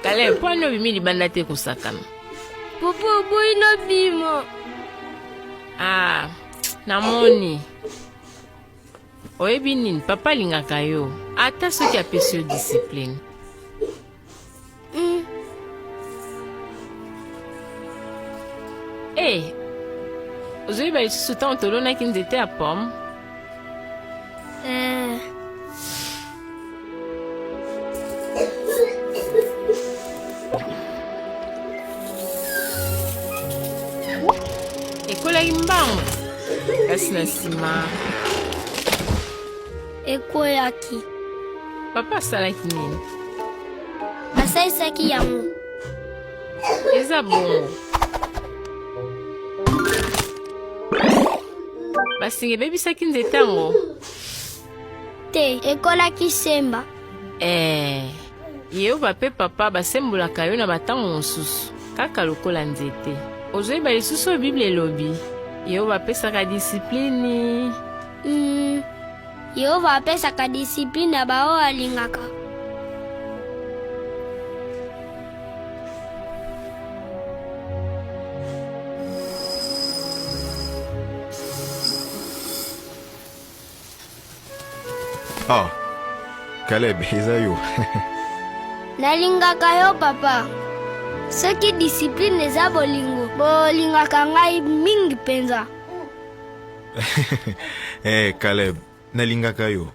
Caleb, po no bimi libanda te kusakana. Popo boy no bimo. Ah, namoni. Oyebi nini, papa lingaka yo. Ata soki apesi yo discipline. Eh, ozoyeba lisusu ntango tolonaki nzete ya pomme. Ekolaki mbango kasi na nsima Ekoyaki. papa asalaki nini? Asalisaki yango. Eza bongo. Basinga ebebisaki nzete yango. Te, ekolaki semba. Yehova pe papa basembolaka yo na batango mosusu kaka lokola nzete. Ozoyeba lisusu oyo Bible elobi Yehova apesaka disipline. Yehova apesaka disipline na bao alingaka. Ah, Caleb, eza yo. Nalingaka yo papa. Soki disipline eza bolingo, bolingaka ngai mingi penza. Caleb, nalingaka yo.